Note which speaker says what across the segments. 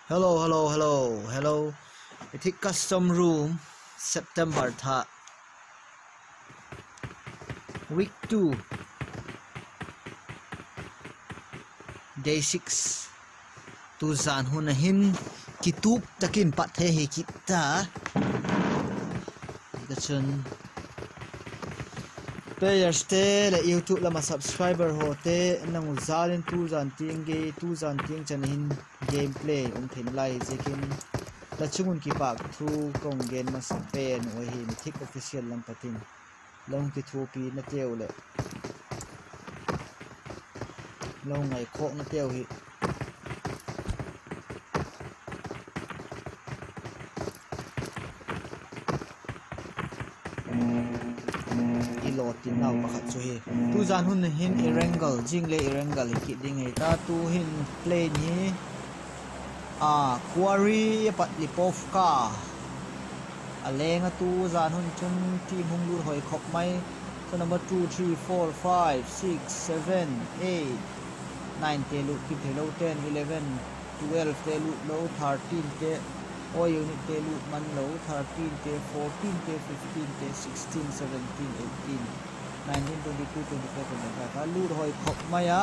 Speaker 1: Hello. It custom room September tha week 2 day 6 tu zan hun hin kitub takin pat the hi kita kachun players te la YouTube lama subscriber hote nang zalin tu zan ting chanin gameplay thin lai zekin la chungun ki pak thu kong gen ma pen o hi thik official lam patin long ki thu pi na teu le long ngai kho na teu hi tin nào pakhat chu hi tu zan hun hin irangle jingle irangle ki ding he ta tu hin plane hi quarry patlipovka alenga tu zan hun chun team hung lu hoi khop mai so number 2 3 4 5 6 7 8 9 te lu ki thelo 10 11 12 te lu lo 13 te o unit te lu man lo 13 te 14 te 15 te 16 17 18 19 22 24 25 lu hoi khop maya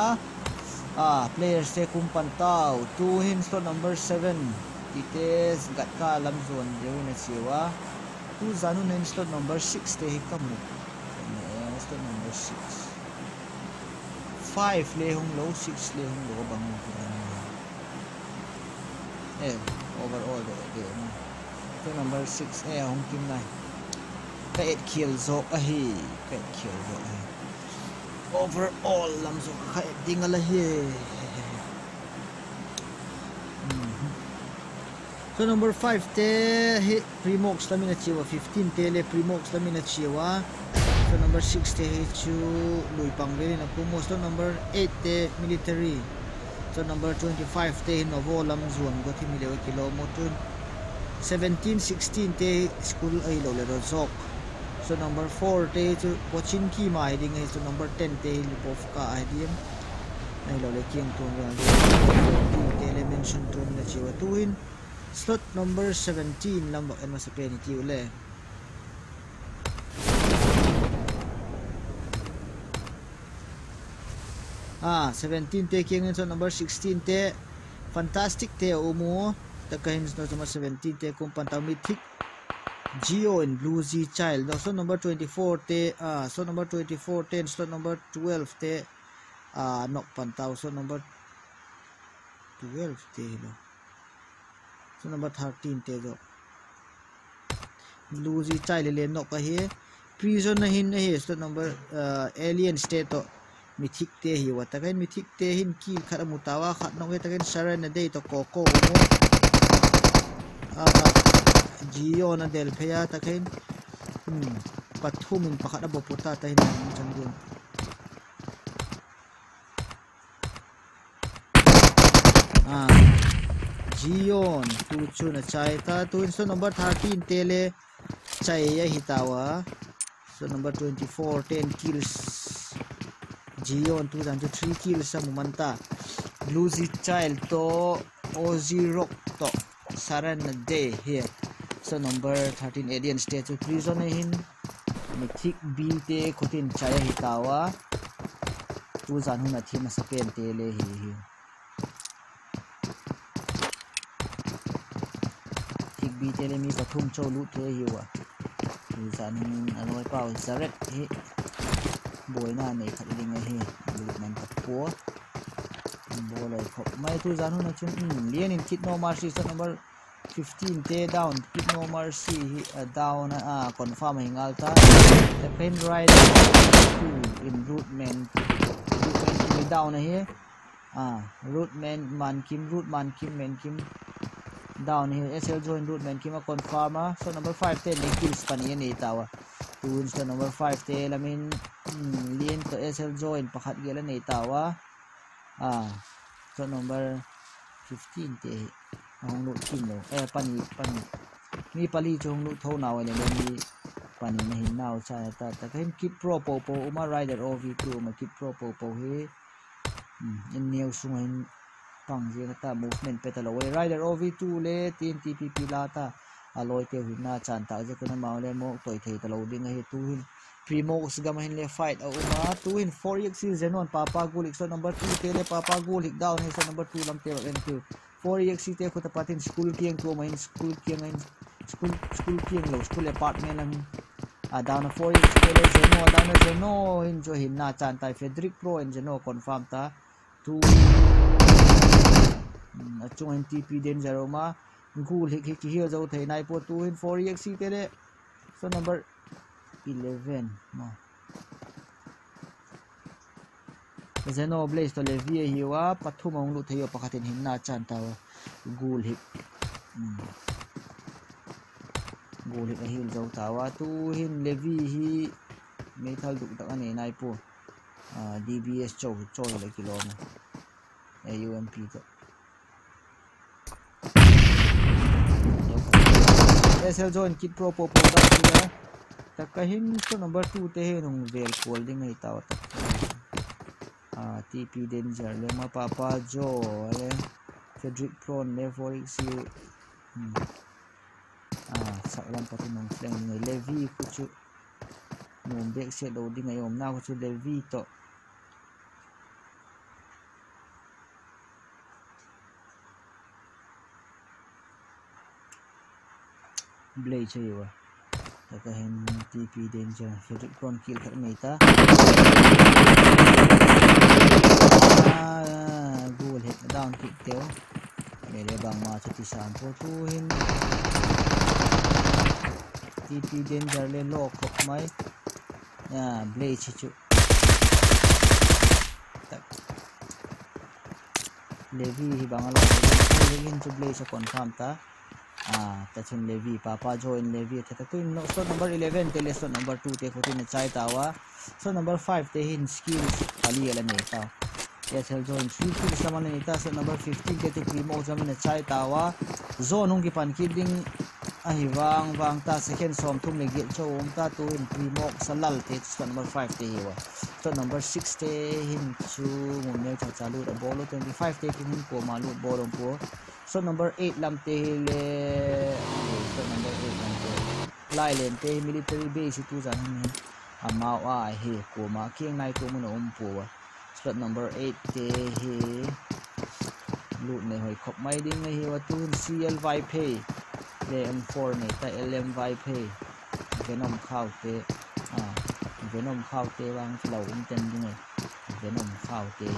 Speaker 1: players se kum pantau tu hin slot number 7 tites gat ka lam zone jewina chiwa tu zanu nen slot number 6 te hikamu slot number 6 5 le hung lo 6 le hung lo bang overall the number 6 hung kim nai pet kill zo hi pet kill zo overall lam zo kha dingala hi so number 5 te hi primox lamina chiwa 15 te le primox lamina chiwa so number 6 te hi chu lui pangveli na kumo so number 8 te military so number 25 te novo lam zuan go thi milewa kilometer 17 16 te school ai lo le ro zok so number 4 te chu pochinki mai ding ai so number 10 te lipovka idm ai lo le kiang ton wa te le mention ton na chiwa tuin slot number 17 number en ma sapen ti ule 17 te kiang so number 16 te fantastic te umu ta kahin no number 17 te kum pantau mythic Geo and Blue Z Child. So number 24 te so number 24 10 slot number 12 te nok pantau so number 12 te no. So number 13 te jo Blue Z Child le nok ka he prison na hin he slot number alien state to mythic te hi wa ta kain mythic te hin ki khara mutawa khat no he ta kain surrender day to koko mo Gio na del phaya takhin pathumin pakhat abo puta ta hin changun Gion tu chuna chai ta tu so number 13 tele chai ya hitawa so number 24 10 kills Gion tu dan 3 kills sa mumanta Blue Z Child to Ozzy Rock to Saran day here so number 13 alien statue prison hin mythic b te khotin chaya hitawa tu zan huna thima sapen te le hi mythic b te le mi pathum cholu te hi wa tu zan anoi pau zaret hi boina nei khatling hi man po bolai khop mai tu zan huna chun lien in kit no mercy so number 15 te down kit no mercy down confirm hingalta the pen right in rootman down here rootman man kim men kim down here sl join rootman kim confirm so number 5 te kills pani ni tawa tu so number 5 te lamin lien to sl join pakhat gela ni tawa so number 15 te hong lu kim lo pani mi pali chong lu tho naw le mi pani na hin naw cha ta kain kit pro po uma rider ov2 ma kit pro po he in new sungain pang je ta movement petalo we rider OV2 le tin TPP la ta aloi te hina chan ta je kana maule mo toi thei talo ding hi tu hin Primox gamahin le fight a uma 2 in 4x Zenon Papa Gulik so number 2 te le Papa Gulik down he so number 2 lam te ren tu 4x te khuta patin school kiang to main school kiang lo school apartment lang down a 4x te le Zeno down a Zeno in jo hin na chan tai Frederick Pro in Zeno confirm ta 2 achung NTP danger ma Gulik hi hi zo thei nai po 2 in 4x te le so number 11 no Zeno Blaze to Levi hiwa pathum ong lu theyo pakhatin hinna chan taw gul hip hil zo tawa tu hin Levi hi metal duk tak ani nai po DBS chow le kilom AUMP to SL Zone Kit Pro po da kila takahin to number 2 te nung vel holding ai taw TP danger le ma Papa Joe le Frederick Prawn le Forex saklam patin nung flank ni Levi kuchu nung back set loading ay na kuchu Levi to Blade chayo takahin TP danger Frederick Prawn kill khat mai ta goal hit down kick teo mere bang ma chati sam po tu hin TP danger le lock khop mai Blade chu tak Levi hi bang lo hin chu Blade sa confirm ta tachun Levi Papa join Levi theta tu no so number 11 te le so number 2 te khotin chai tawa so number 5 te hin skills khali ala nei ta SL Zone 3 kills naman ni ta so number 15 te Primo jamin chai tawa zone hung ki pan kiding ahiwang wang ta second som thum le ge chom ta tu in Primo salal te so number 5 te hiwa so number 6 te hin chu ngomne cha chalu da bolo 25 te hin ko malu bolong po so number 8 lam te le so number 8 lam te lai len te military base tu jan ni amao he ko ma kieng nai ko mun po slot number 8 te he lut ne hoi khop mai ding ne hi wa tu CL Vipe le M4 ne ta LM Vipe Venom khau te wang chlo ten ding ne Venom khau te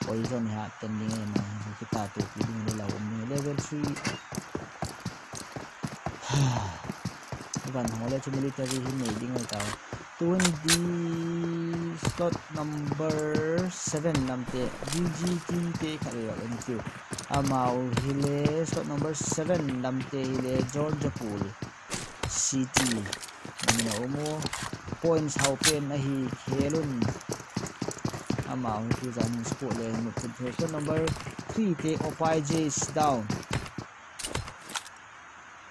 Speaker 1: poison ha ten ding ne kita tu ding le law ni level 3 ban hole chu military hi nei ding ai ta tuan di slot number 7 namte GGT te khale ra ni tu amau hile slot number 7 namte hile Georgia Pool City mina omo points how pen ahi khelun amau tu jan sport le no slot number 3 te Opai J is down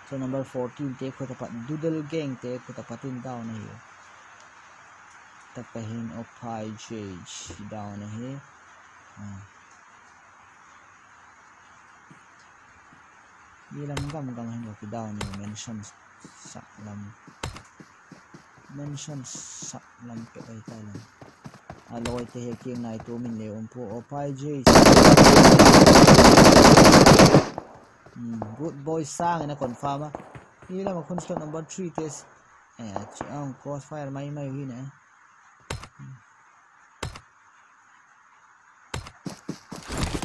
Speaker 1: so number 14 te khotapat Doodle Gang te khotapatin down hi takahin Opai J down hi bilang gam hin ki down ni mention saklam pe ai ta lang aloi te he king nai tu min le po Opai J good boy sang na confirm ila ma kun slot number 3 test ang crossfire mai wi na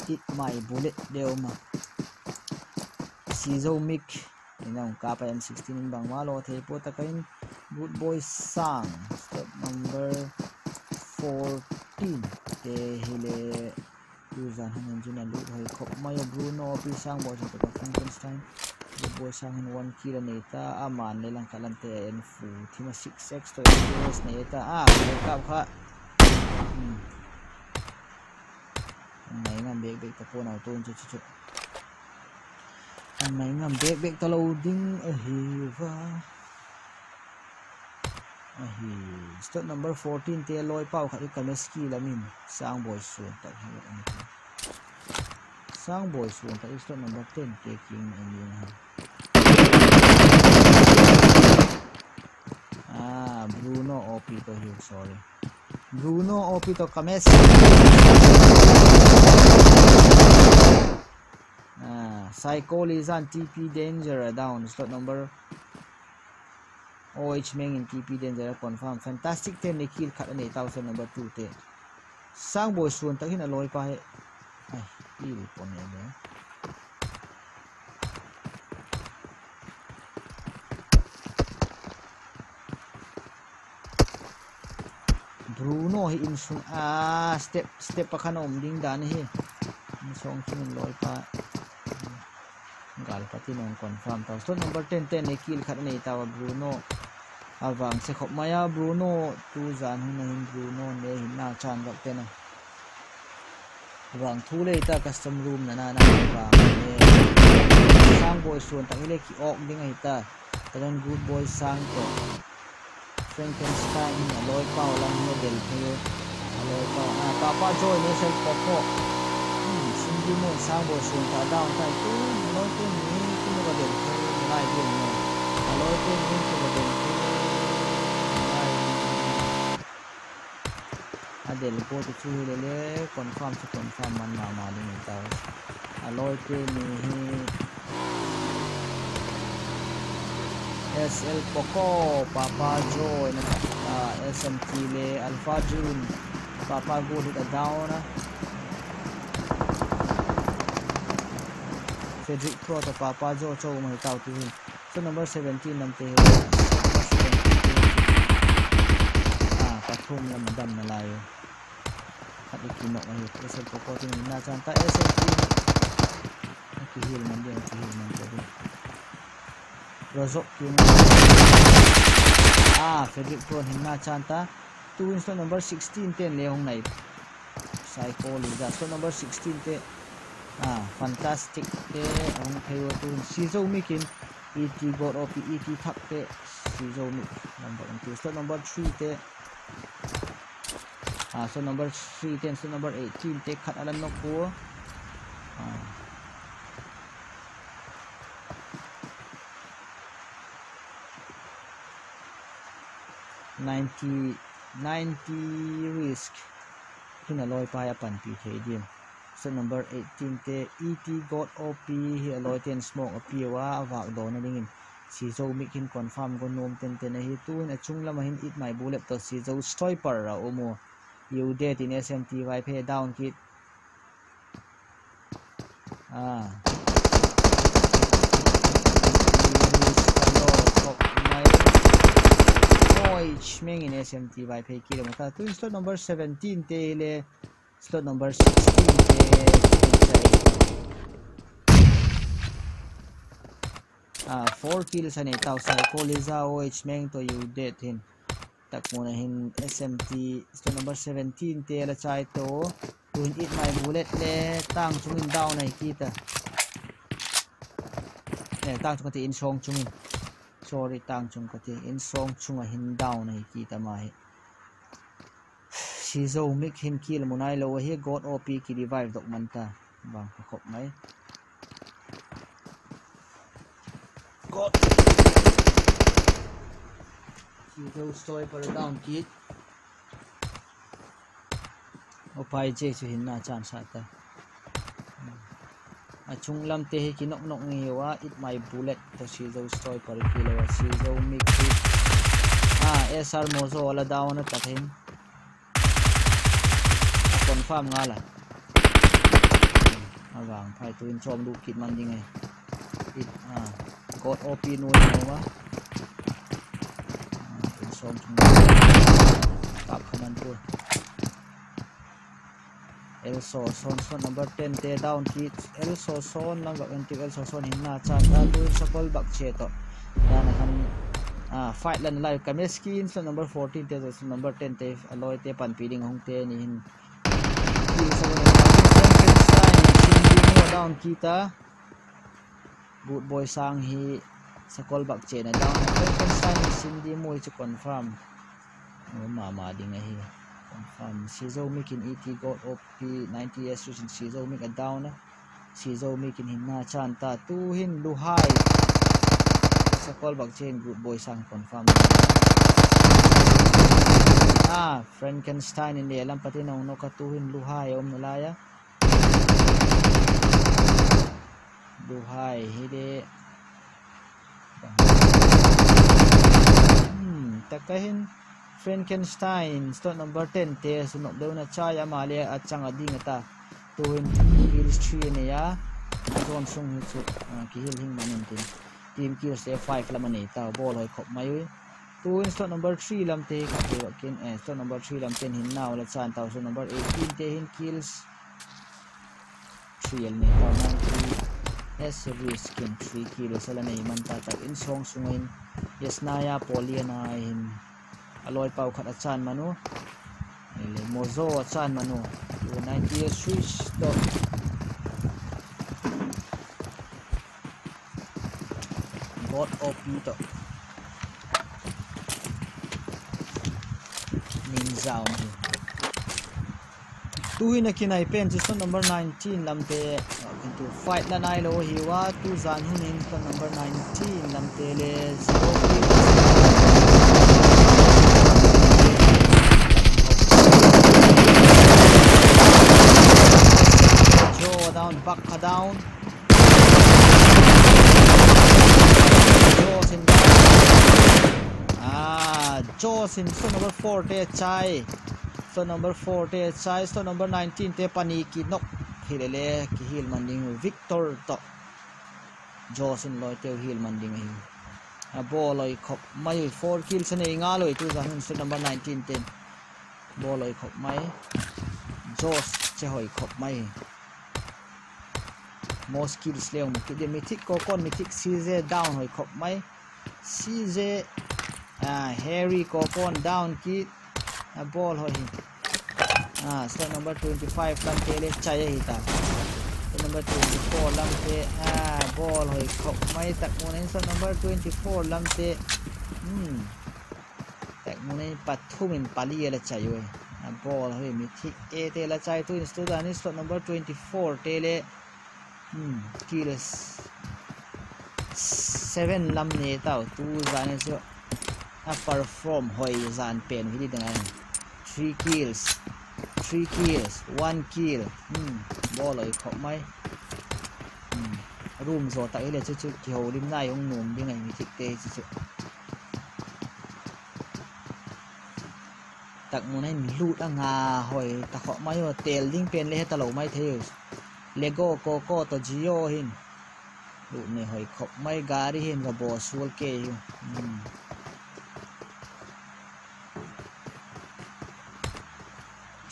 Speaker 1: hit my bullet deoma Sizo Mic inang kapa M16 bang malo the po takain good boy sang slot number 14 te hile Tuzan hanan jina lut hoi khop mayo Bruno pisang bo sa to Frankenstein good boy sang 1 kilo neta aman le lang kalante en fu thima 6x to US neta kap kha mai ngam bek ta po na ton chu mai ngam bek ta loading ahiwa slot number 14 te loi pau kha kameski lamin sang boy su ta sang boy suang ta slot number 10 ke king ini ha. Bruno OP to hiu, sorry. Bruno OP to kames. Psycho Lizan TP Danger down slot number OH Meng in TP Danger confirm. Fantastic 10 ni kill cut ani 1000 number 2 te. Sang boy suan tak hin aloi pa he. Ai, kill pon ne. Bruno hi in sung step pa kanom ding dan hi. Song kin loi pa. Gal pati non confirm ta slot number 10 ni kill cut ani tawa Bruno. Avang se khop maya Bruno tu zan hun hin Bruno ne hin na chan wak te na. Wang thu le ta custom room na wang ne. Sang boy suan tak ile ki ok ding ai ta. Taran good boy sang ko. Frankenstein aloi pau lang model phe aloi pau Papa Joy ne sel popo sindi mo sang boy sun ta down tai tu aloi te ni ki mo model phe lai din no aloi te ni ki model phe lai adel po tu chu le confirm man ma ni ta aloi te ni SL Poco Papa Joy SMT le Alpha June Papa go hit a down Cedric Pro to Papa Joy cho mai tao tu so number 17 nam te pathum la madam na layo hat ikino ai SL Poco tin na chan ta SMT ki hil man dia ki hil man ko Rozok king Frederick Pro hinna chanta tu slot number 16 te leong nai Psycho Liza slot number 16 te fantastic te ong theo tu Shizo Mikin ET God OP ET thak te Shizo Mik number slot number 3 te slot number 3 te slot number 18 te khat alan no ko 90 risk kina loi pa ya pan pi dim so number 18 te ET God OP hi aloi ten smoke api wa awak do na dingin si zo mikin confirm go nom ten hi tu na chung lama hin it my bullet to si zo striper ra omo you dead in SMT vai phe down kit Meng in SMT by pay kilometer to slot number 17 te le slot number 16 te 4 kills ani tau Psycho Liza OH Meng to you dead hin tak muna hin SMT slot number 17 te la chai to tuin it my bullet le tang chungin down ai kita tang chung ti in song chungin sorry tang chung ka ti in song chung a hin down ai ki ta mai Shizo Mik hin kill munai lo hi God OP ki revive dok man ta bang khop mai God Shizo stoy par down kit opai je chu hin na chan sa ta chung lam te hi ki nok ngi wa it my bullet to Shizo stoy par kilo Shizo Mik SR mozo wala down na tathin confirm ngala awang phai tuin chom du kit man ding ai it God OP no wa tuin som chung kap khaman tu Elso son number 10 te down kit Elso son lang ga anti Elso son hinna chan ta tuin sakol bak che to dan han fight lan live kame skin so number 14 te so number 10 te alloy te pan piding hong te ni hin down kita good boy sang hi sakol bak che na down Frankenstein Cindy mo chu confirm ma ding hi confirm Shizo Mikin ET got OP 90s in Shizo Mik a down Shizo Mikin hin na chan ta tu hin lu hai sa call bak chain group boy sang confirm Frankenstein in the alam pati nong no ka tu hin lu hai om nalaya lu hai hide takahin Frankenstein slot number 10 te sunok daw na chaya mali at chang ading ata tuhin kills 3 ne ya rom sung chu kihil hing manin team kills 5 laman ne ta ball hoi khop mai tuhin slot number 3 lam te kha de kin slot number 3 lam ten hin naw la chan taw slot number 18 te hin kills 3 ne ta man yes skin 3 kills ala nei man ta tak in song sungin yes naya poliana in aloy pau khat achan manu ele mozo achan manu 90 switch to god op to ninja tu hin kinai pen just number 19 lamte into fight la nai lo hiwa tu zan hun in number 19 lamte le 0 down back down Jaws in so number 4 te chai so number 4 te chai so number 19 te pani ki nok hilele ki hil manding Victor to Jaws in loi te hil manding hi a ball loi khop mai 4 kills ne nga loi tu zan so number 19 ten ball loi khop mai Jaws che hoi khop mai most kills leong mo ki mythic ko kon mythic CJ down hoi khop mai CJ Harry ko kon down ki a ball hoi slot number 25 lam te le chai hi ta number 24 lam te ball hoi khop mai tak mo nei slot number 24 lam te tak mo nei pathumin pali la chai oi a ball hoi mythic a te la chai tu in student slot number 24 te le kills 7 lam ne tau tu zan so a perform hoi zan pen hi dengan 3 kills 1 kill ball oi khop mai room zo ta ile chu ki ho lim nai ong num ding ai mi thik te chu tak mo nai mi lut anga hoi ta khop mai ho tel ding pen le ta lo mai the Lego Coco to Gio hin lu ne hoi khop mai gari hin ga bo sul ke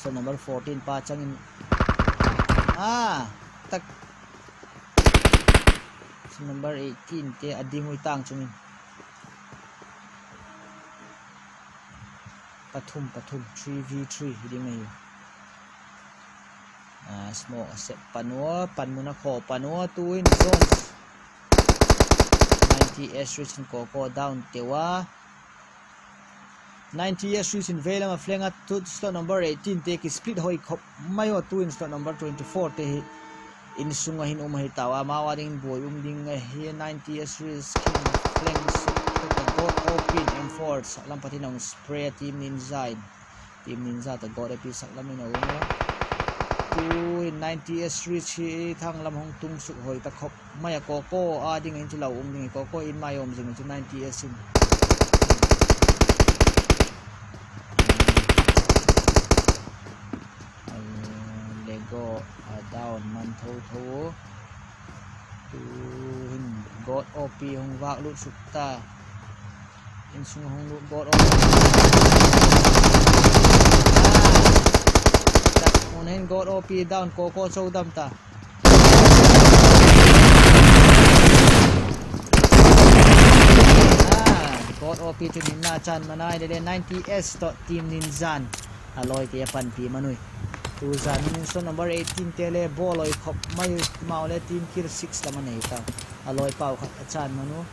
Speaker 1: so number 14 pa changin tak so number 18 te ading oi tang chumin pathum 3v3 hiding ai smoke set panua panmuna kho panua tu in zones 90s reaching Coco down tewa 90s reaching vela ma flenga to slot number 18 te ki split hoi khop mayo tu in slot number 24 te in sunga hin hi tawa mawaring boy ding he 90s reaching flank the god open and force lampati nong spray team ninja the god epi saklam ina uno tu 90s reach thang lam hong tung su hoi ta khop maya Coco ding in chu lau ding Coco in mayom jing chu 90s in Lego down man tho tu god op hong wak lut sukta in sung hong lut god op Monen god op down Coco show dam ta god op chu ninna chan manai de 90s to team ninjan aloi te pan pi manui tu zan min so number 18 tele ball oi khop mai maule team kill 6 laman nei ta aloi pau khat chan manu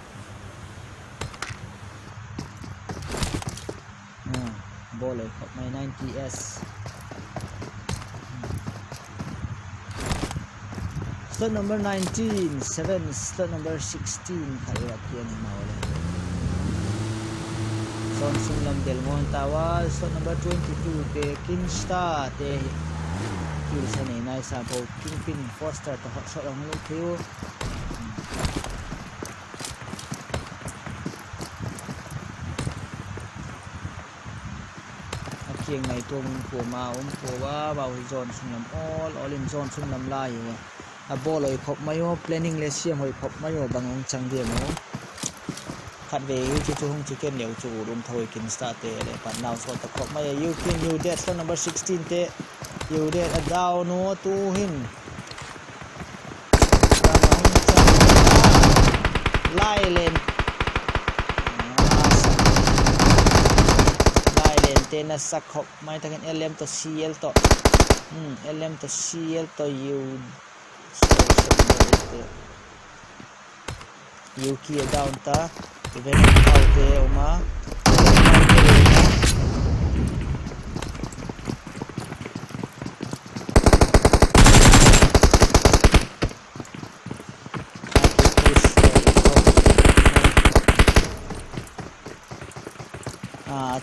Speaker 1: ball rồi khóc máy 90s. Slot number 19, 7, slot number 16 khởi ra kia này màu này. Son sung lam del ngon tawa, slot number 22 te Kingstar te kill sa này nai sa po Kingpin Foster to hot shot ang lúc thiếu. Kieng này tuông của mà của vào zone sung lam all in zone sung lam lai rồi. A ball oi khop mayo planning le siam oi khop mayo bangong chang dia mo khat ve chu chu hung chicken leu chu rum thoi kin start te le pan now so ta khop mai you can you dead slot number 16 te you dead a down no to hin lai len te na sak khop mai ta kan lm to cl to lm to cl to you Yuki down ta Venom out te oma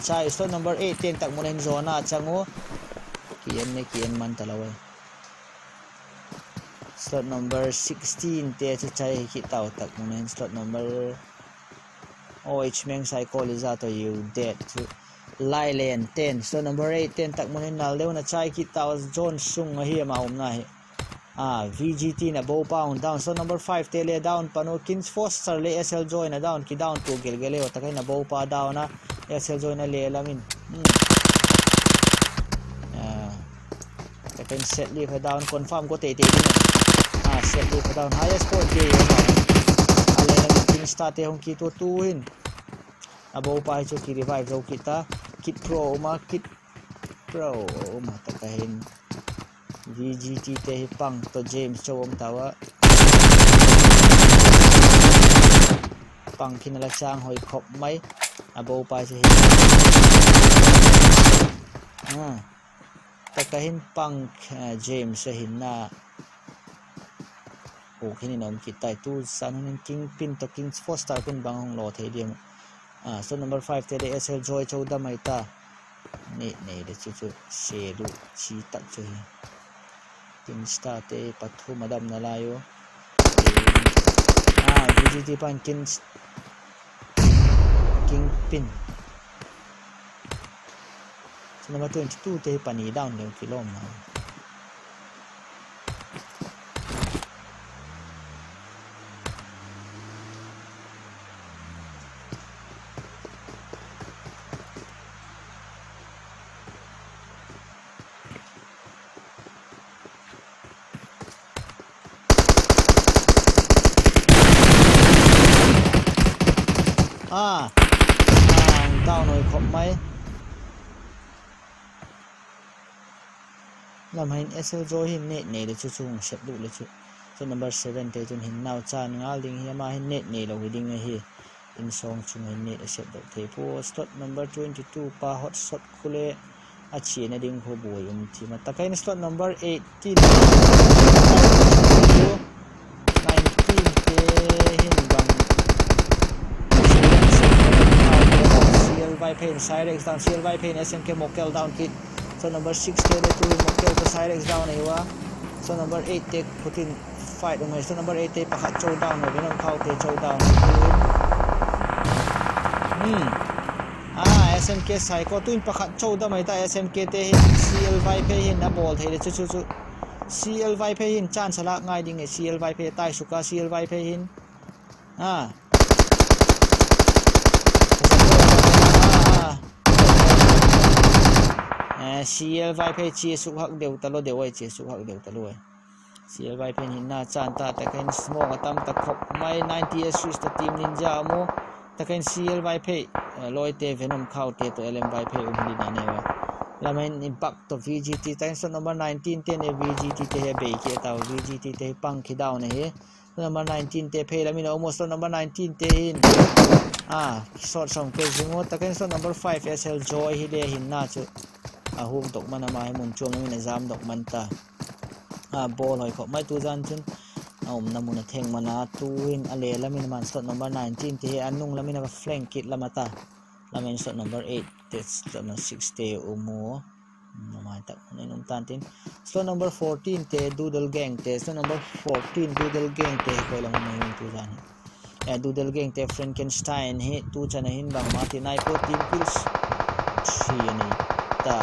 Speaker 1: chai slot number 8 ten tak mulen zona chango kian man talawai slot number 16 te chai ki tau tak munen slot number OH meng psychology to you dead to Lailen 10 slot number 8 10 tak munen nal leu na chai ki tau John sung hi ma na hi VGT na bow pound down slot number 5 te le down pano Kings Foster le SL join na down ki down to gelgele o takai na bow pa down na SL join na le lamin takai set li pa down confirm ko te set li pa down highest score ke ale na Kings start hong ki to tuin abo pa chu ki revive zo kita kit pro ma takahin VGT te pang to James chom tawa pang kinala chang hoi khop mai abo pa che takahin pang James se hinna o kini nom kita tu sanin Kingpin to Kings Foster kun bang lo the diam so number 5 te SL Joy chouda mai ta ne de chu se lu chi tak chu King Star te pathu madam na layo VGT pan Kingpin so number 22 te pani down yung kilom down rồi khop mai làm hình SL Joy hình net này để chu chung set đủ le chu so number 7 te chun hin now chan ngal ding hi ma hin net này lo ding hi in song chung hin net set do the po slot number 22 pa hot shot khule a chi na ding ho boy thi ma takai slot number 18 19 te hin bang Pain Cyrex down CLY Pain SMK Mokel down kit so number 6 te to Mokel to Cyrex down aiwa so number 8 te putin fight umai so number 8 te pakhat chow down no Venom khau te chow down SMK Psycho tuin pakhat chow da mai ta SMK te hin CLY Pain hin na ball thei le chu CLY Pain hin chan sala ngai ding e CLY Pain tai suka CLY Pain hin CLY Pain chi su hak deu talo deu ai chi su hak deu talo ai CLY Pain hin na chan ta taken smoke atam ta khop mai 90s switch ta team ninja mo taken CLY Pain loite Venom khau te to LMY Pain umli na newa lamen impact to VGT taken number 19 te ne VGT te he be ke ta VGT te pang ki down he number 19 te phe lamin almost number 19 te hin shot song ke zingo taken shot number 5 SL Joy hi de hin na chu hum tok mana mai mun chom min exam dok man ta ball hoi kho mai tu jan chun namuna theng mana tu in ale lamin man shot number 19 te anung lamin ka flank kit lamata lamin shot number 8 test number 6 te umo namai tak nenum tantin slot number 14 te doodle gang te slot number 14 doodle gang te ko lang mai tu jan doodle gang te Frankenstein he tu chana hin bang mati nai po team kills 3 ni ta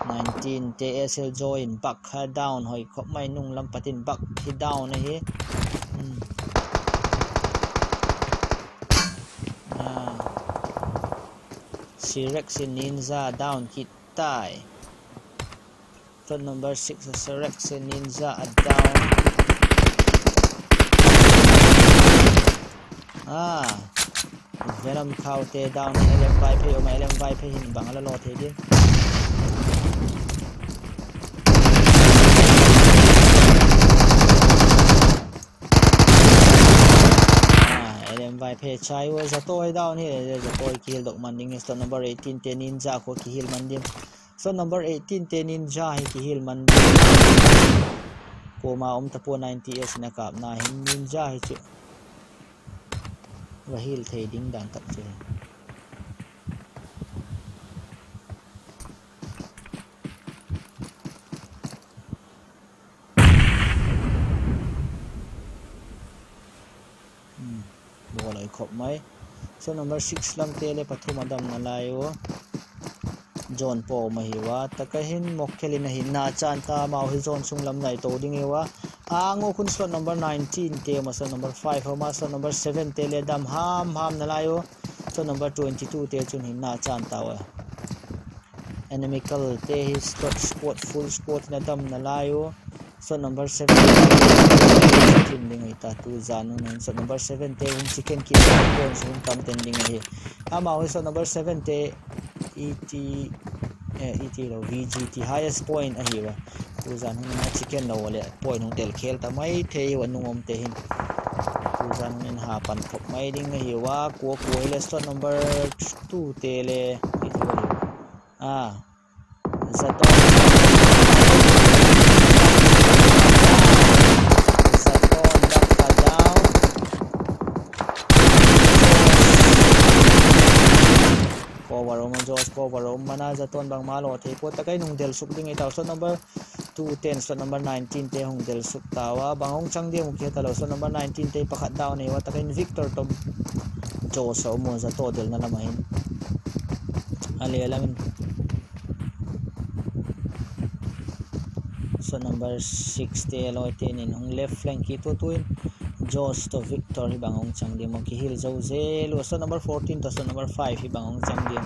Speaker 1: 19 te SL join back ha down hoi khop mai nung lam patin back hi down na hi Sirex Ninja down kit tai slot number 6 Sirex Ninja down Venom khau te down LM Vipe o mai LM Vipe hin bang ala lo the din LM Vipe chai wo za toy down hi za toy kill dok man ding slot number 18 te Ninja ko ki heal man dim slot number 18 te Ninja hi ki heal man dim ko ma tapo 90s na kap na hin Ninja hi chu và heal thì đinh đàn tập chơi bộ lại khop mấy số number 6 lam tele pathum adam nalayo John po mahiwa takahin mokhelin hin na chan ta mau hi John sung lam nai to ding ewa ngo kun slot number 19 te ma slot number 5 homa slot number 7 te le dam ham nalayo slot number 22 te chun hin na chan tawa enemical te hi slot spot full spot na dam nalayo slot number 7 team ding ita tu zanu nan slot number 7 te un chicken kit kon sum tam ten ding hi mau hi slot number 7 te ET lo VGT highest point a hiwa tu zan hun na chicken lo le point hung tel khel ta mai thei wan nungom te hin tu zan men ha pan khop mai ding a hiwa ko le slot number 2 te le zato cover mana zaton bang malo the po takai nung del suk ding itaw slot number 210 slot number 19 te hung del suk tawa bangong chang de mukhe talo slot number 19 te pakhat down e wa takai Victor tom jo so mo za to del na lamahin ale alamin slot number 6 te loiten in hung left flank ki to tuin Jos to Victor hi bangong chang de mo ki hil zo ze lo slot number 14 to slot number 5 hi bangong chang de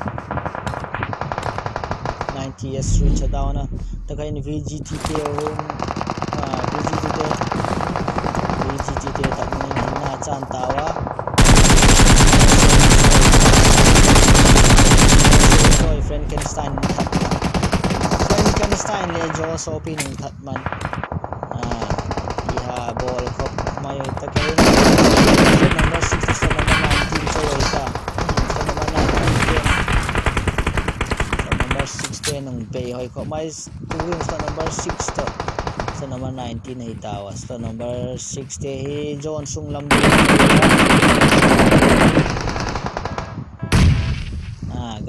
Speaker 1: 90s reach down na takai ni VGT te tak ni na chan tawa soy Frankenstein le jo so pin that man iha ball khop mai takai number 6 to number 19 so ita nung bay hoi ko mai tu win slot number 6 to sa number 19 hi tawa slot number 6 te hi John sung lam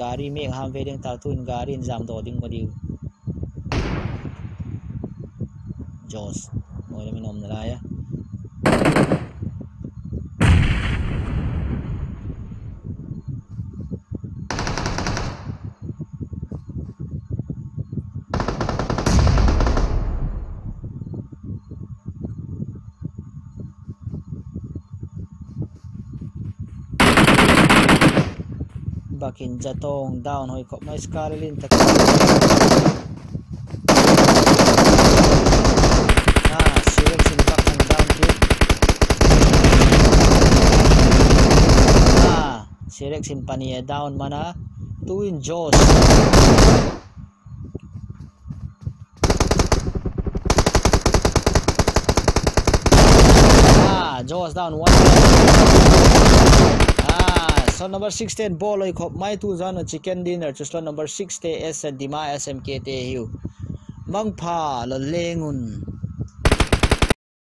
Speaker 1: gari me ham ve ding ta tuin gari jam do ding bodi Jos moi le minom na ya bakin jatong down hoi kop mai skarlin tak Sirex in back and down kit Sirex in pania down mana two in Jos Jos down one slot number 16 ball oi khop mai tu zan chicken dinner chu slot number 6 te s dima smk te hiu mangpha lo lengun